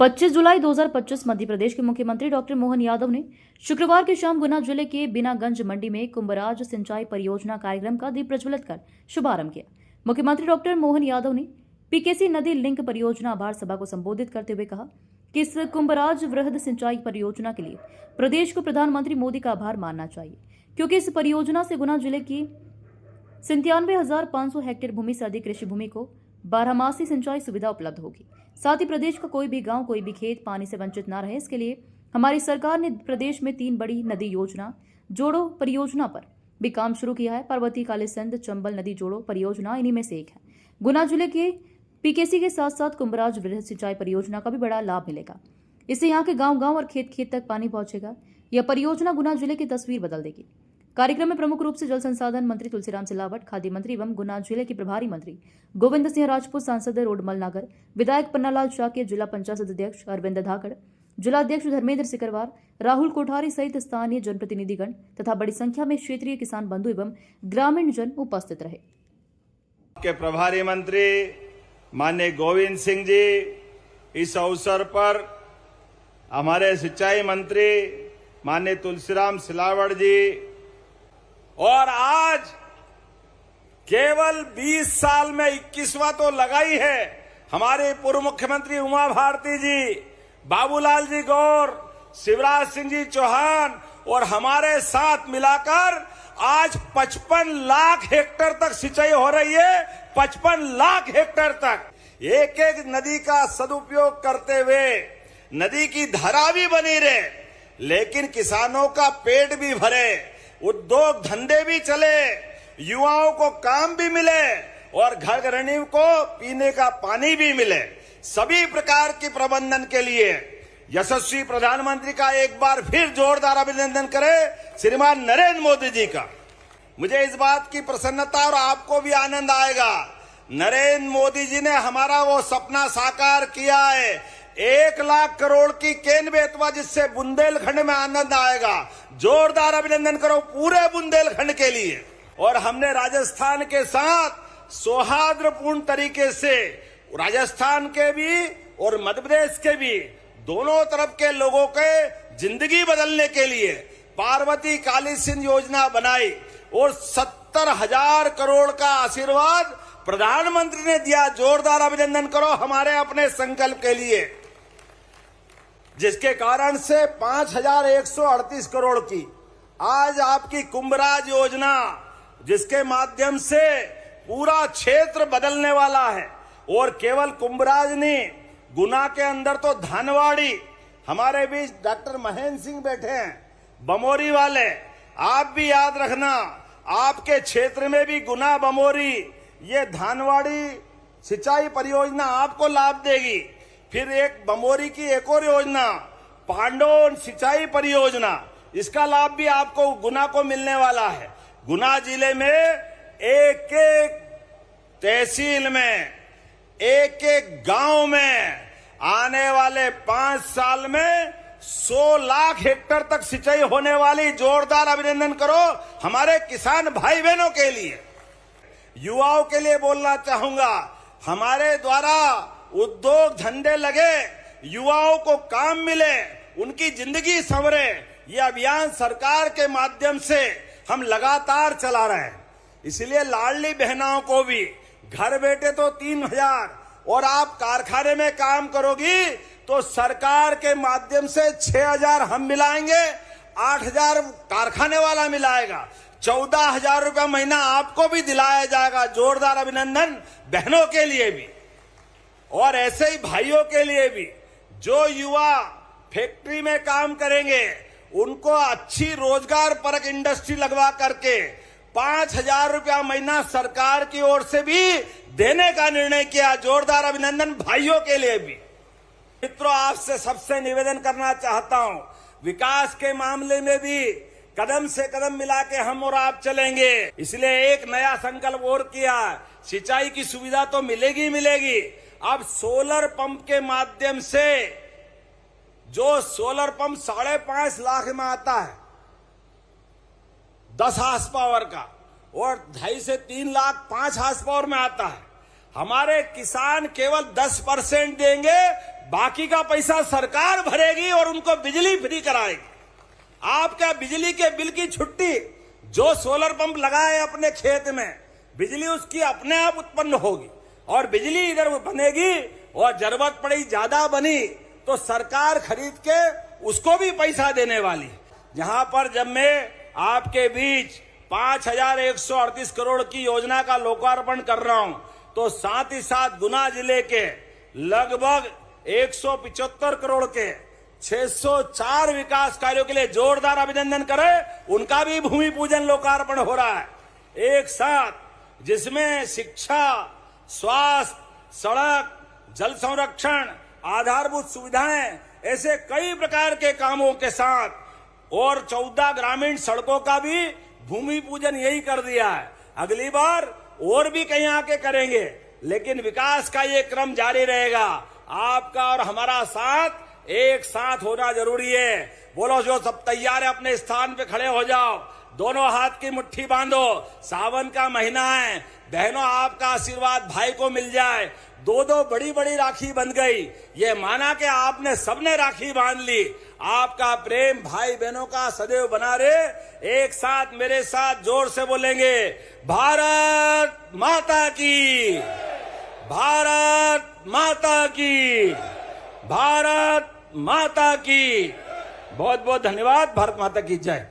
25 जुलाई 2025 मध्य प्रदेश के मुख्यमंत्री डॉक्टर मोहन यादव ने शुक्रवार की शाम गुना जिले के बीनागंज मंडी में कुंभराज सिंचाई परियोजना कार्यक्रम का दीप प्रज्वलित कर शुभारंभ किया। मुख्यमंत्री डॉक्टर मोहन यादव ने पीकेसी नदी लिंक परियोजना आभार सभा को संबोधित करते हुए कहा कि इस कुंभराज वृहद सिंचाई परियोजना के लिए प्रदेश को प्रधानमंत्री मोदी का आभार मानना चाहिए, क्योंकि इस परियोजना से गुना जिले की 97,500 हेक्टेयर भूमि से अधिक कृषि भूमि को बारहमासी सिंचाई सुविधा उपलब्ध होगी। साथ ही प्रदेश का कोई भी गांव, कोई भी खेत पानी से वंचित न रहे, इसके लिए हमारी सरकार ने प्रदेश में 3 बड़ी नदी योजना जोड़ो परियोजना पर भी काम शुरू किया है। पार्वती, कालीसिंध, चंबल नदी जोड़ो परियोजना इन्हीं में से एक है। गुना जिले के पीकेसी के साथ साथ कुंभराज वृहद सिंचाई परियोजना का भी बड़ा लाभ मिलेगा। इससे यहाँ के गांव-गांव और खेत-खेत तक पानी पहुंचेगा। यह परियोजना गुना जिले की तस्वीर बदल देगी। कार्यक्रम में प्रमुख रूप से जल संसाधन मंत्री तुलसीराम सिलावट, खाद्य मंत्री एवं गुना जिले के प्रभारी मंत्री गोविंद सिंह राजपूत, सांसद रोडमल नागर, विधायक पन्नालाल शाक्य, जिला पंचायत अध्यक्ष अरविंद धाकड़, जिलाध्यक्ष धर्मेंद्र सिकरवार, राहुल कोठारी सहित स्थानीय जनप्रतिनिधिगण तथा बड़ी संख्या में क्षेत्रीय किसान बंधु एवं ग्रामीण जन उपस्थित रहे। के प्रभारी मंत्री माननीय गोविंद सिंह जी, इस अवसर पर हमारे सिंचाई मंत्री माननीय तुलसीराम सिलावट जी, और आज केवल 20 साल में 21वां तो लगाई है हमारे पूर्व मुख्यमंत्री उमा भारती जी, बाबूलाल जी गौर, शिवराज सिंह जी चौहान और हमारे साथ मिलाकर आज 55 लाख हेक्टेयर तक सिंचाई हो रही है। 55 लाख हेक्टेयर तक एक एक नदी का सदुपयोग करते हुए नदी की धारा भी बनी रहे, लेकिन किसानों का पेट भी भरे, उद्योग धंधे भी चले, युवाओं को काम भी मिले और घर गृहिणियों को पीने का पानी भी मिले। सभी प्रकार के प्रबंधन के लिए यशस्वी प्रधानमंत्री का एक बार फिर जोरदार अभिनंदन करें श्रीमान नरेंद्र मोदी जी का। मुझे इस बात की प्रसन्नता और आपको भी आनंद आएगा, नरेंद्र मोदी जी ने हमारा वो सपना साकार किया है, 1 लाख करोड़ की केन बेतवा, जिससे बुंदेलखंड में आनंद आएगा। जोरदार अभिनंदन करो पूरे बुंदेलखंड के लिए। और हमने राजस्थान के साथ सौहार्दपूर्ण तरीके से राजस्थान के भी और मध्य प्रदेश के भी दोनों तरफ के लोगों के जिंदगी बदलने के लिए पार्वती कालीसिंध योजना बनाई और 70,000 करोड़ का आशीर्वाद प्रधानमंत्री ने दिया। जोरदार अभिनंदन करो हमारे अपने संकल्प के लिए, जिसके कारण से 5,138 करोड़ की आज आपकी कुंभराज योजना, जिसके माध्यम से पूरा क्षेत्र बदलने वाला है। और केवल कुंभराज नहीं, गुना के अंदर तो धनवाड़ी, हमारे बीच डॉक्टर महेंद्र सिंह बैठे हैं, बमोरी वाले, आप भी याद रखना, आपके क्षेत्र में भी गुना बमोरी ये धानवाड़ी सिंचाई परियोजना आपको लाभ देगी। फिर एक बमोरी की एक और योजना पांडव सिंचाई परियोजना, इसका लाभ भी आपको गुना को मिलने वाला है। गुना जिले में एक एक तहसील में, एक एक गांव में आने वाले 5 साल में 100 लाख हेक्टेयर तक सिंचाई होने वाली। जोरदार अभिनंदन करो हमारे किसान भाई बहनों के लिए। युवाओं के लिए बोलना चाहूंगा, हमारे द्वारा उद्योग धंधे लगे, युवाओं को काम मिले, उनकी जिंदगी संवरे, ये अभियान सरकार के माध्यम से हम लगातार चला रहे हैं। इसलिए लाडली बहनाओं को भी घर बैठे तो 3,000 और आप कारखाने में काम करोगी तो सरकार के माध्यम से 6,000 हम मिलाएंगे, 8,000 कारखाने वाला मिलाएगा, 14,000 रुपया महीना आपको भी दिलाया जाएगा। जोरदार अभिनंदन बहनों के लिए भी और ऐसे ही भाइयों के लिए भी। जो युवा फैक्ट्री में काम करेंगे उनको अच्छी रोजगार परक इंडस्ट्री लगवा करके 5,000 रुपया महीना सरकार की ओर से भी देने का निर्णय किया। जोरदार अभिनंदन भाइयों के लिए भी। मित्रों, आपसे सबसे निवेदन करना चाहता हूं, विकास के मामले में भी कदम से कदम मिला के हम और आप चलेंगे। इसलिए एक नया संकल्प और किया, सिंचाई की सुविधा तो मिलेगी मिलेगी, अब सोलर पंप के माध्यम से, जो सोलर पंप 5.5 लाख में आता है 10 हार्स पावर का, और 2.5 से 3 लाख 5 हार्स पावर में आता है, हमारे किसान केवल 10% देंगे, बाकी का पैसा सरकार भरेगी और उनको बिजली फ्री कराएगी। आपका बिजली के बिल की छुट्टी, जो सोलर पंप लगाए अपने खेत में, बिजली उसकी अपने आप उत्पन्न होगी और बिजली इधर बनेगी और जरूरत पड़ी ज्यादा बनी तो सरकार खरीद के उसको भी पैसा देने वाली। जहां पर जब मैं आपके बीच 5,138 करोड़ की योजना का लोकार्पण कर रहा हूं तो साथ ही साथ गुना जिले के लगभग 175 करोड़ के 604 विकास कार्यों के लिए जोरदार अभिनंदन करें। उनका भी भूमि पूजन लोकार्पण हो रहा है एक साथ, जिसमें शिक्षा, स्वास्थ्य, सड़क, जल संरक्षण, आधारभूत सुविधाएं, ऐसे कई प्रकार के कामों के साथ और 14 ग्रामीण सड़कों का भी भूमि पूजन यही कर दिया है। अगली बार और भी कहीं आके करेंगे, लेकिन विकास का ये क्रम जारी रहेगा। आपका और हमारा साथ एक साथ होना जरूरी है। बोलो जो सब तैयार है अपने स्थान पे खड़े हो जाओ, दोनों हाथ की मुट्ठी बांधो। सावन का महीना है, बहनों आपका आशीर्वाद भाई को मिल जाए। दो बड़ी बड़ी राखी बंध गई, ये माना कि आपने सबने राखी बांध ली। आपका प्रेम भाई बहनों का सदैव बना रहे। एक साथ मेरे साथ जोर से बोलेंगे, भारत माता की, भारत माता की, भारत माता की। बहुत बहुत धन्यवाद। भारत माता की जय।